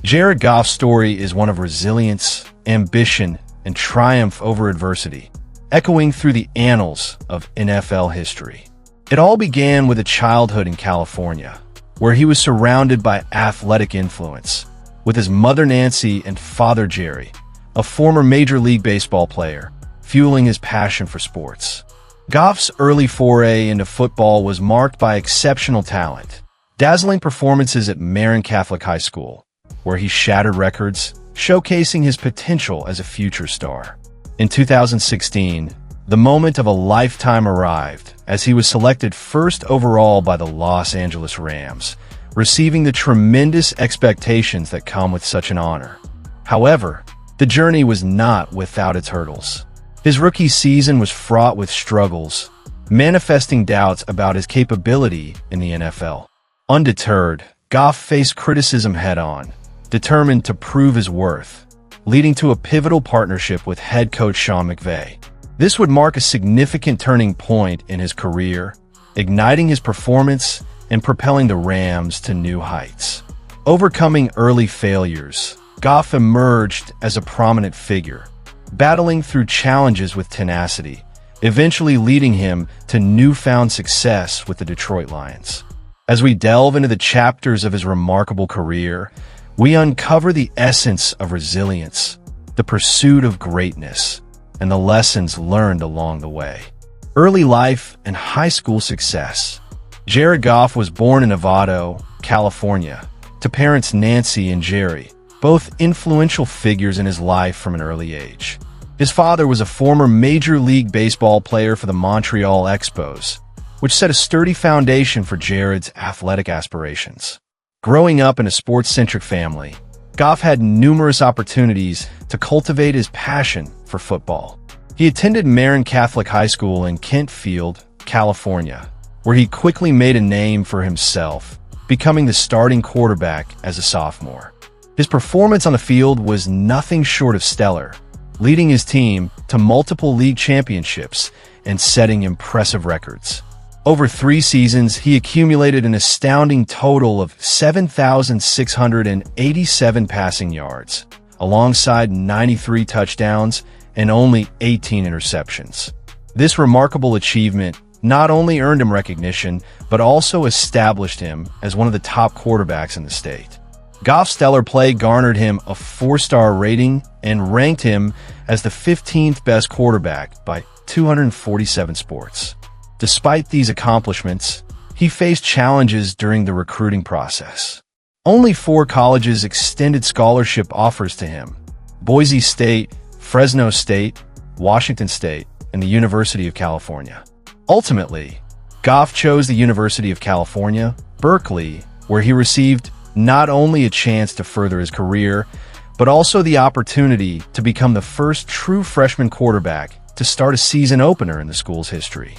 Jared Goff's story is one of resilience, ambition, and triumph over adversity, echoing through the annals of NFL history. It all began with a childhood in California, where he was surrounded by athletic influence, with his mother Nancy and father Jerry, a former Major League Baseball player, fueling his passion for sports. Goff's early foray into football was marked by exceptional talent, dazzling performances at Marin Catholic High School, where he shattered records, showcasing his potential as a future star. In 2016, the moment of a lifetime arrived as he was selected first overall by the Los Angeles Rams, receiving the tremendous expectations that come with such an honor. However, the journey was not without its hurdles. His rookie season was fraught with struggles, manifesting doubts about his capability in the NFL. Undeterred, Goff faced criticism head-on, determined to prove his worth, leading to a pivotal partnership with head coach Sean McVay. This would mark a significant turning point in his career, igniting his performance and propelling the Rams to new heights. Overcoming early failures, Goff emerged as a prominent figure, battling through challenges with tenacity, eventually leading him to newfound success with the Detroit Lions. As we delve into the chapters of his remarkable career, we uncover the essence of resilience, the pursuit of greatness, and the lessons learned along the way. Early life and high school success. Jared Goff was born in Novato, California, to parents Nancy and Jerry, both influential figures in his life from an early age. His father was a former Major League Baseball player for the Montreal Expos, which set a sturdy foundation for Jared's athletic aspirations. Growing up in a sports-centric family, Goff had numerous opportunities to cultivate his passion for football. He attended Marin Catholic High School in Kentfield, California, where he quickly made a name for himself, becoming the starting quarterback as a sophomore. His performance on the field was nothing short of stellar, leading his team to multiple league championships and setting impressive records. Over 3 seasons, he accumulated an astounding total of 7,687 passing yards, alongside 93 touchdowns and only 18 interceptions. This remarkable achievement not only earned him recognition, but also established him as one of the top quarterbacks in the state. Goff's stellar play garnered him a 4-star rating and ranked him as the 15th best quarterback by 247 Sports. Despite these accomplishments, he faced challenges during the recruiting process. Only 4 colleges extended scholarship offers to him: Boise State, Fresno State, Washington State, and the University of California. Ultimately, Goff chose the University of California, Berkeley, where he received not only a chance to further his career, but also the opportunity to become the first true freshman quarterback to start a season opener in the school's history.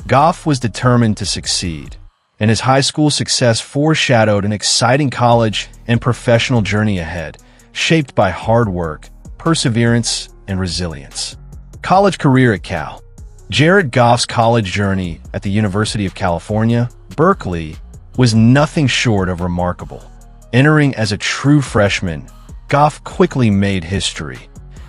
Goff was determined to succeed, and his high school success foreshadowed an exciting college and professional journey ahead, shaped by hard work, perseverance, and resilience. College career at Cal. Jared Goff's college journey at the University of California, Berkeley, was nothing short of remarkable. Entering as a true freshman, Goff quickly made history,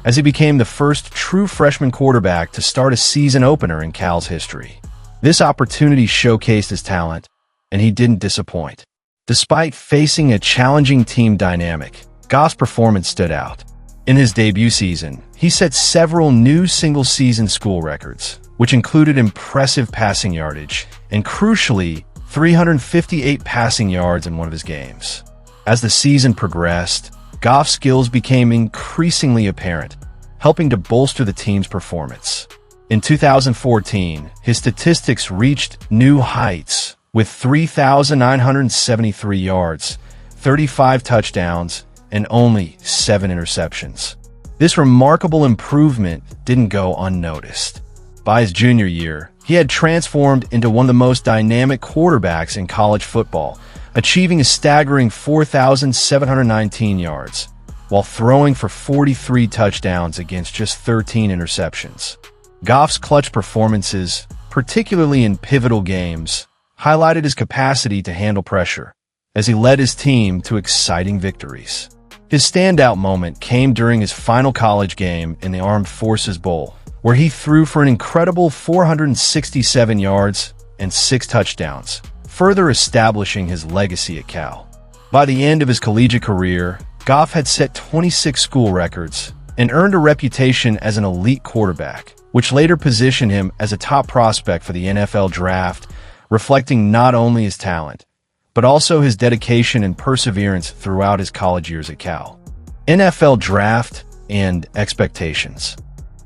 as he became the first true freshman quarterback to start a season opener in Cal's history. This opportunity showcased his talent, and he didn't disappoint. Despite facing a challenging team dynamic, Goff's performance stood out. In his debut season, he set several new single-season school records, which included impressive passing yardage and, crucially, 358 passing yards in one of his games. As the season progressed, Goff's skills became increasingly apparent, helping to bolster the team's performance. In 2014, his statistics reached new heights, with 3,973 yards, 35 touchdowns, and only 7 interceptions. This remarkable improvement didn't go unnoticed. By his junior year, he had transformed into one of the most dynamic quarterbacks in college football, achieving a staggering 4,719 yards, while throwing for 43 touchdowns against just 13 interceptions. Goff's clutch performances, particularly in pivotal games, highlighted his capacity to handle pressure, as he led his team to exciting victories. His standout moment came during his final college game in the Armed Forces Bowl, where he threw for an incredible 467 yards and 6 touchdowns, further establishing his legacy at Cal. By the end of his collegiate career, Goff had set 26 school records and earned a reputation as an elite quarterback, which later positioned him as a top prospect for the NFL draft, reflecting not only his talent, but also his dedication and perseverance throughout his college years at Cal. NFL draft and expectations.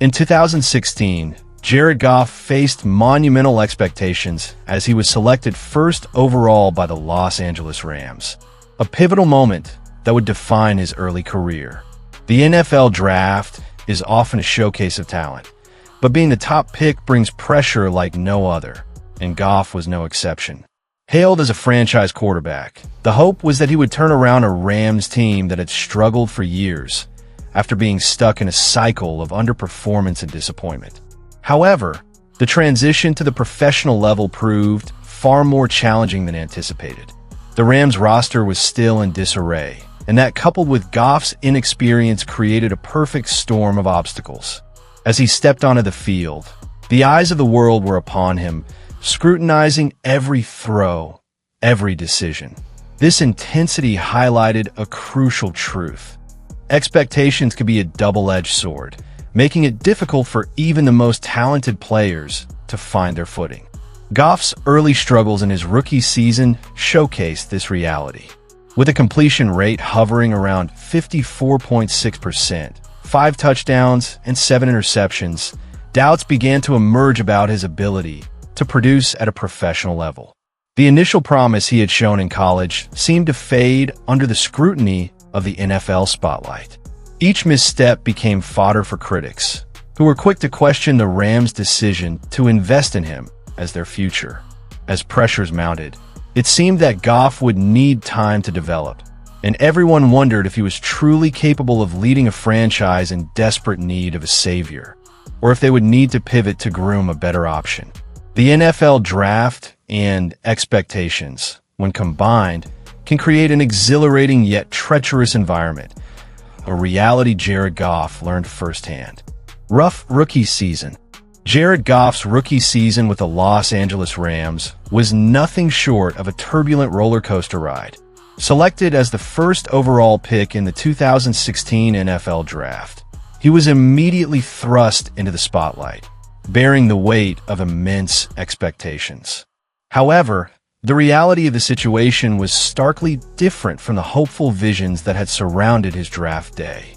In 2016, Jared Goff faced monumental expectations as he was selected first overall by the Los Angeles Rams, a pivotal moment that would define his early career. The NFL draft is often a showcase of talent, but being the top pick brings pressure like no other, and Goff was no exception. Hailed as a franchise quarterback, the hope was that he would turn around a Rams team that had struggled for years after being stuck in a cycle of underperformance and disappointment. However, the transition to the professional level proved far more challenging than anticipated. The Rams roster was still in disarray, and that, coupled with Goff's inexperience, created a perfect storm of obstacles. As he stepped onto the field, the eyes of the world were upon him, scrutinizing every throw, every decision. This intensity highlighted a crucial truth. Expectations could be a double-edged sword, making it difficult for even the most talented players to find their footing. Goff's early struggles in his rookie season showcased this reality. With a completion rate hovering around 54.6%, 5 touchdowns and 7 interceptions, doubts began to emerge about his ability to produce at a professional level. The initial promise he had shown in college seemed to fade under the scrutiny of the NFL spotlight. Each misstep became fodder for critics, who were quick to question the Rams' decision to invest in him as their future. As pressures mounted, it seemed that Goff would need time to develop, and everyone wondered if he was truly capable of leading a franchise in desperate need of a savior, or if they would need to pivot to groom a better option. The NFL draft and expectations, when combined, can create an exhilarating yet treacherous environment, a reality Jared Goff learned firsthand. Rough rookie season. Jared Goff's rookie season with the Los Angeles Rams was nothing short of a turbulent roller coaster ride. Selected as the first overall pick in the 2016 NFL Draft, he was immediately thrust into the spotlight, bearing the weight of immense expectations. However, the reality of the situation was starkly different from the hopeful visions that had surrounded his draft day.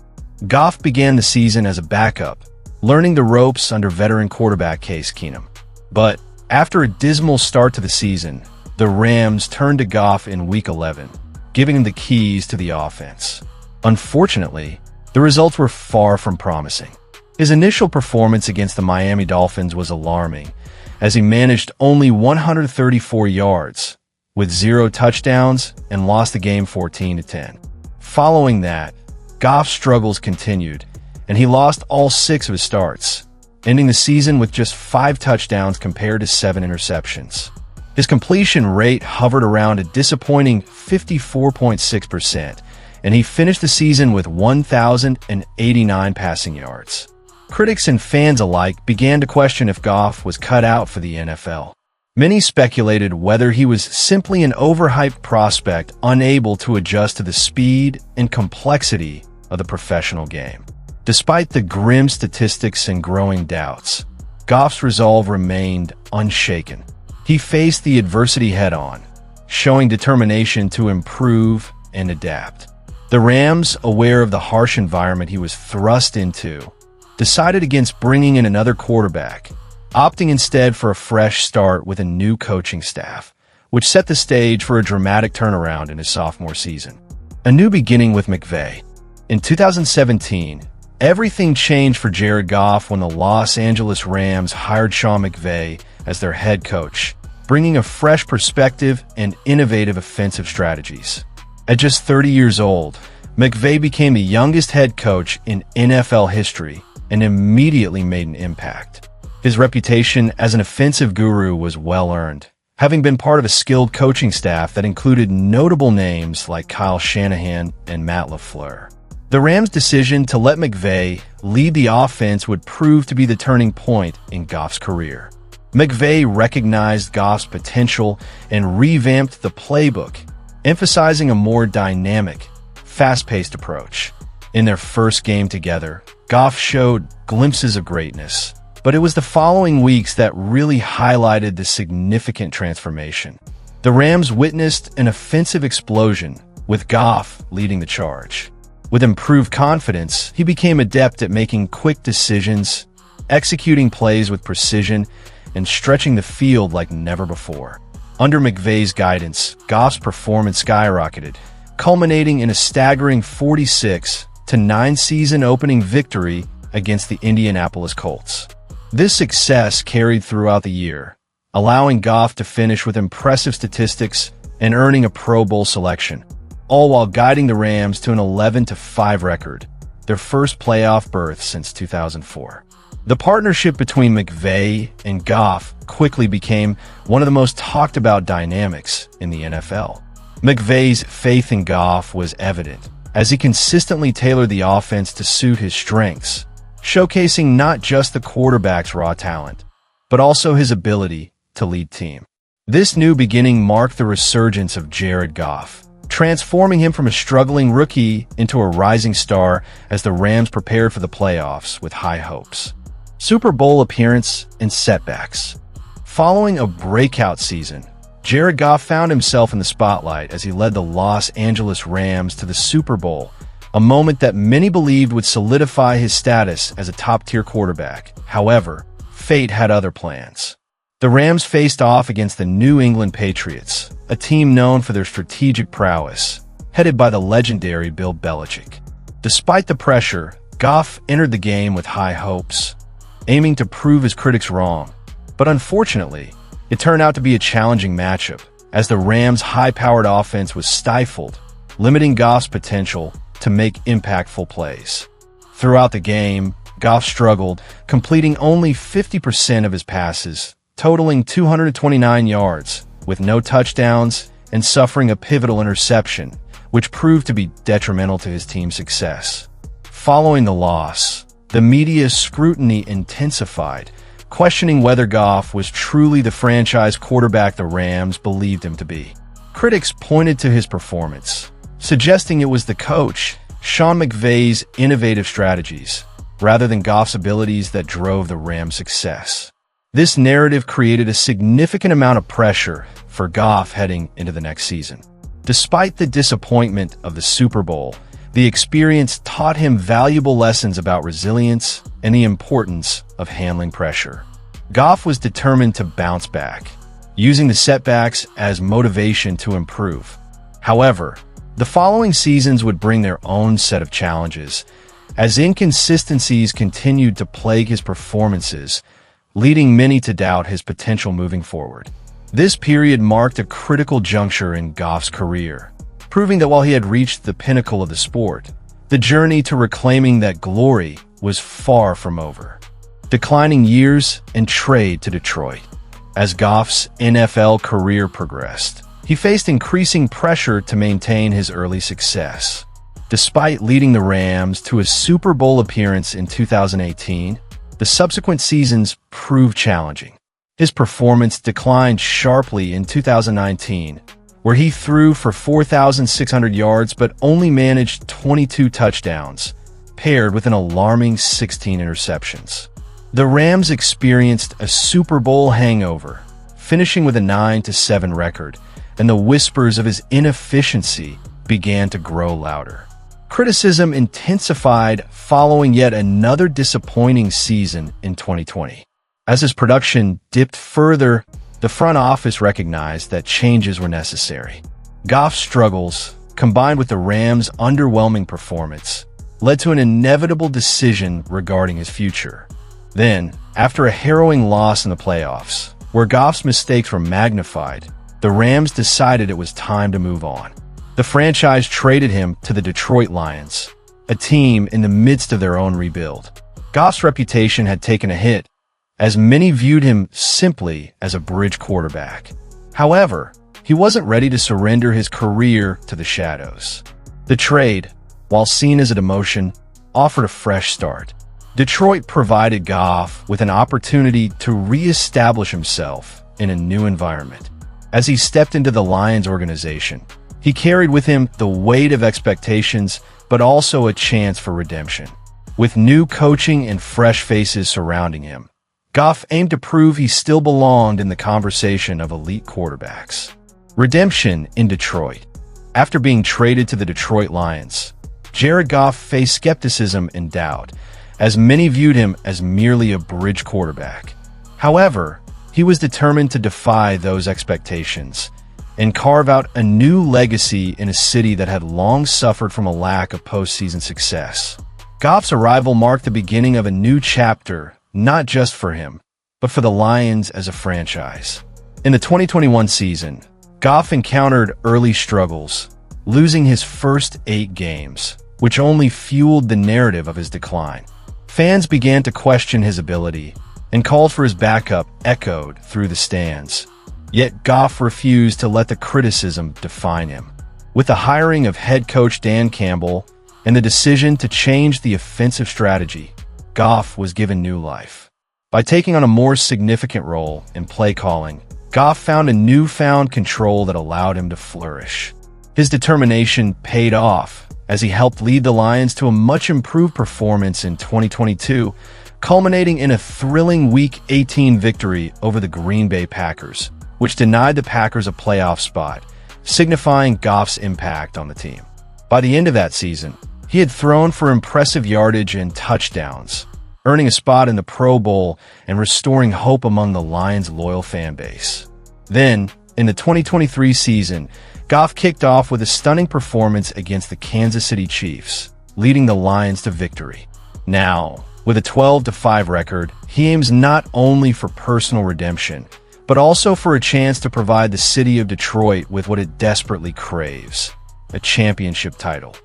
Goff began the season as a backup, learning the ropes under veteran quarterback Case Keenum. But after a dismal start to the season, the Rams turned to Goff in Week 11, giving him the keys to the offense. Unfortunately, the results were far from promising. His initial performance against the Miami Dolphins was alarming, as he managed only 134 yards, with 0 touchdowns, and lost the game 14-10. Following that, Goff's struggles continued, and he lost all 6 of his starts, ending the season with just 5 touchdowns compared to 7 interceptions. His completion rate hovered around a disappointing 54.6%, and he finished the season with 1,089 passing yards. Critics and fans alike began to question if Goff was cut out for the NFL. Many speculated whether he was simply an overhyped prospect unable to adjust to the speed and complexity of the professional game. Despite the grim statistics and growing doubts, Goff's resolve remained unshaken. He faced the adversity head-on, showing determination to improve and adapt. The Rams, aware of the harsh environment he was thrust into, decided against bringing in another quarterback, opting instead for a fresh start with a new coaching staff, which set the stage for a dramatic turnaround in his sophomore season. A new beginning with McVay. In 2017, everything changed for Jared Goff when the Los Angeles Rams hired Sean McVay as their head coach, bringing a fresh perspective and innovative offensive strategies. At just 30 years old, McVay became the youngest head coach in NFL history and immediately made an impact. His reputation as an offensive guru was well-earned, having been part of a skilled coaching staff that included notable names like Kyle Shanahan and Matt LaFleur. The Rams' decision to let McVay lead the offense would prove to be the turning point in Goff's career. McVay recognized Goff's potential and revamped the playbook, emphasizing a more dynamic, fast-paced approach. In their first game together, Goff showed glimpses of greatness, but it was the following weeks that really highlighted the significant transformation. The Rams witnessed an offensive explosion, with Goff leading the charge. With improved confidence, he became adept at making quick decisions, executing plays with precision, and stretching the field like never before. Under McVay's guidance, Goff's performance skyrocketed, culminating in a staggering 46-9 season-opening victory against the Indianapolis Colts. This success carried throughout the year, allowing Goff to finish with impressive statistics and earning a Pro Bowl selection, all while guiding the Rams to an 11-5 record, their first playoff berth since 2004. The partnership between McVay and Goff quickly became one of the most talked-about dynamics in the NFL. McVay's faith in Goff was evident, as he consistently tailored the offense to suit his strengths, showcasing not just the quarterback's raw talent, but also his ability to lead team. This new beginning marked the resurgence of Jared Goff, transforming him from a struggling rookie into a rising star as the Rams prepared for the playoffs with high hopes. Super Bowl appearance and setbacks. Following a breakout season, Jared Goff found himself in the spotlight as he led the Los Angeles Rams to the Super Bowl, a moment that many believed would solidify his status as a top-tier quarterback. However, fate had other plans. The Rams faced off against the New England Patriots, a team known for their strategic prowess, headed by the legendary Bill Belichick. Despite the pressure, Goff entered the game with high hopes, aiming to prove his critics wrong. But unfortunately, it turned out to be a challenging matchup, as the Rams' high-powered offense was stifled, limiting Goff's potential to make impactful plays. Throughout the game, Goff struggled, completing only 50% of his passes, totaling 229 yards, with no touchdowns and suffering a pivotal interception, which proved to be detrimental to his team's success. Following the loss, the media's scrutiny intensified, questioning whether Goff was truly the franchise quarterback the Rams believed him to be. Critics pointed to his performance, suggesting it was the coach, Sean McVay's innovative strategies, rather than Goff's abilities that drove the Rams' success. This narrative created a significant amount of pressure for Goff heading into the next season. Despite the disappointment of the Super Bowl, the experience taught him valuable lessons about resilience and the importance of handling pressure. Goff was determined to bounce back, using the setbacks as motivation to improve. However, the following seasons would bring their own set of challenges, as inconsistencies continued to plague his performances, leading many to doubt his potential moving forward. This period marked a critical juncture in Goff's career, proving that while he had reached the pinnacle of the sport, the journey to reclaiming that glory was far from over. Declining years and trade to Detroit. As Goff's NFL career progressed, he faced increasing pressure to maintain his early success. Despite leading the Rams to a Super Bowl appearance in 2018, the subsequent seasons proved challenging. His performance declined sharply in 2019, where he threw for 4,600 yards but only managed 22 touchdowns, paired with an alarming 16 interceptions. The Rams experienced a Super Bowl hangover, finishing with a 9-7 record, and the whispers of his inefficiency began to grow louder. Criticism intensified following yet another disappointing season in 2020. As his production dipped further, the front office recognized that changes were necessary. Goff's struggles, combined with the Rams' underwhelming performance, led to an inevitable decision regarding his future. Then, after a harrowing loss in the playoffs, where Goff's mistakes were magnified, the Rams decided it was time to move on. The franchise traded him to the Detroit Lions, a team in the midst of their own rebuild. Goff's reputation had taken a hit, as many viewed him simply as a bridge quarterback. However, he wasn't ready to surrender his career to the shadows. The trade, while seen as a demotion, offered a fresh start. Detroit provided Goff with an opportunity to re-establish himself in a new environment. As he stepped into the Lions organization, he carried with him the weight of expectations, but also a chance for redemption. With new coaching and fresh faces surrounding him, Goff aimed to prove he still belonged in the conversation of elite quarterbacks. Redemption in Detroit. After being traded to the Detroit Lions, Jared Goff faced skepticism and doubt, as many viewed him as merely a bridge quarterback. However, he was determined to defy those expectations and carve out a new legacy in a city that had long suffered from a lack of postseason success. Goff's arrival marked the beginning of a new chapter, not just for him, but for the Lions as a franchise. In the 2021 season, Goff encountered early struggles, losing his first 8 games, which only fueled the narrative of his decline. Fans began to question his ability, and called for his backup echoed through the stands. Yet Goff refused to let the criticism define him. With the hiring of head coach Dan Campbell and the decision to change the offensive strategy, Goff was given new life. By taking on a more significant role in play calling, Goff found a newfound control that allowed him to flourish. His determination paid off as he helped lead the Lions to a much improved performance in 2022, culminating in a thrilling Week 18 victory over the Green Bay Packers, which denied the Packers a playoff spot, signifying Goff's impact on the team. By the end of that season, he had thrown for impressive yardage and touchdowns, earning a spot in the Pro Bowl and restoring hope among the Lions' loyal fan base. Then, in the 2023 season, Goff kicked off with a stunning performance against the Kansas City Chiefs, leading the Lions to victory. Now, with a 12-5 record, he aims not only for personal redemption, but also for a chance to provide the city of Detroit with what it desperately craves: a championship title.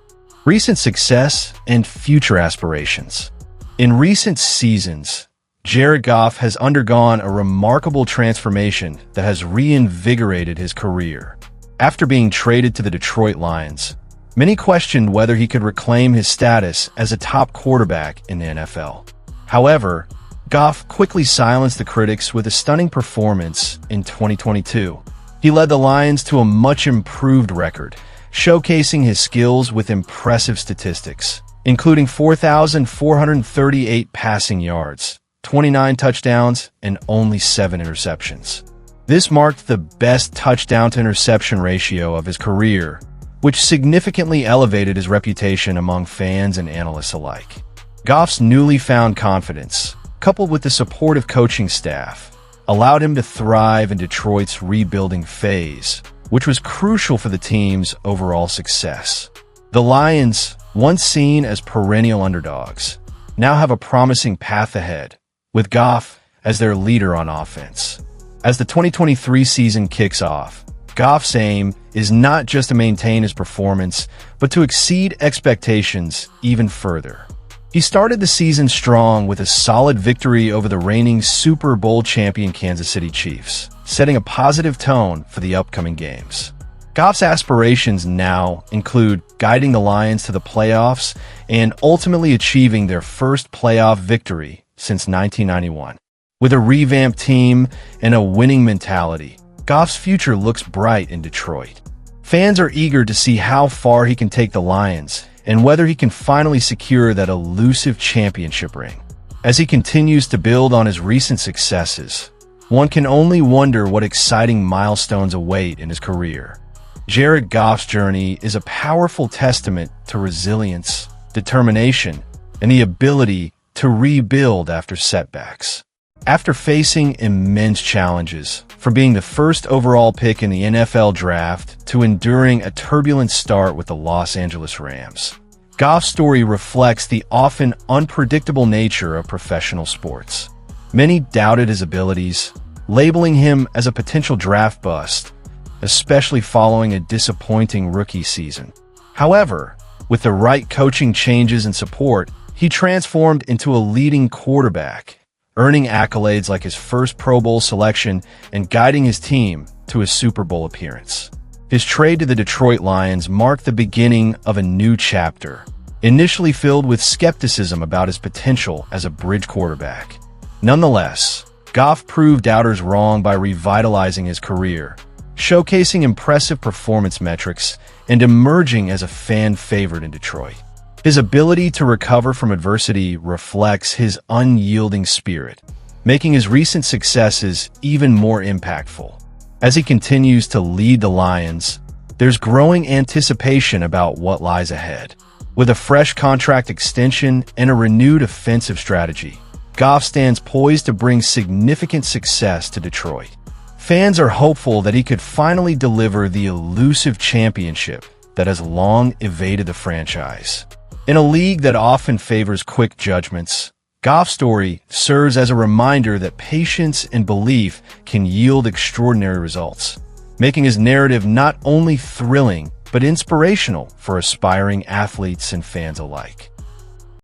Recent success and future aspirations. In recent seasons, Jared Goff has undergone a remarkable transformation that has reinvigorated his career. After being traded to the Detroit Lions, many questioned whether he could reclaim his status as a top quarterback in the NFL. However, Goff quickly silenced the critics with a stunning performance in 2022. He led the Lions to a much improved record, showcasing his skills with impressive statistics, including 4,438 passing yards, 29 touchdowns, and only 7 interceptions. This marked the best touchdown-to-interception ratio of his career, which significantly elevated his reputation among fans and analysts alike. Goff's newly found confidence, coupled with the supportive coaching staff, allowed him to thrive in Detroit's rebuilding phase, which was crucial for the team's overall success. The Lions, once seen as perennial underdogs, now have a promising path ahead, with Goff as their leader on offense. As the 2023 season kicks off, Goff's aim is not just to maintain his performance, but to exceed expectations even further. He started the season strong with a solid victory over the reigning Super Bowl champion Kansas City Chiefs, setting a positive tone for the upcoming games. Goff's aspirations now include guiding the Lions to the playoffs and ultimately achieving their first playoff victory since 1991. With a revamped team and a winning mentality, Goff's future looks bright in Detroit. Fans are eager to see how far he can take the Lions and whether he can finally secure that elusive championship ring. As he continues to build on his recent successes, one can only wonder what exciting milestones await in his career. Jared Goff's journey is a powerful testament to resilience, determination, and the ability to rebuild after setbacks. After facing immense challenges, from being the first overall pick in the NFL draft to enduring a turbulent start with the Los Angeles Rams, Goff's story reflects the often unpredictable nature of professional sports. Many doubted his abilities, labeling him as a potential draft bust, especially following a disappointing rookie season. However, with the right coaching changes and support, he transformed into a leading quarterback, earning accolades like his first Pro Bowl selection and guiding his team to a Super Bowl appearance. His trade to the Detroit Lions marked the beginning of a new chapter, initially filled with skepticism about his potential as a bridge quarterback. Nonetheless, Goff proved doubters wrong by revitalizing his career, showcasing impressive performance metrics and emerging as a fan favorite in Detroit. His ability to recover from adversity reflects his unyielding spirit, making his recent successes even more impactful. As he continues to lead the Lions, there's growing anticipation about what lies ahead. With a fresh contract extension and a renewed offensive strategy, Goff stands poised to bring significant success to Detroit. Fans are hopeful that he could finally deliver the elusive championship that has long evaded the franchise. In a league that often favors quick judgments, Goff's story serves as a reminder that patience and belief can yield extraordinary results, making his narrative not only thrilling but inspirational for aspiring athletes and fans alike.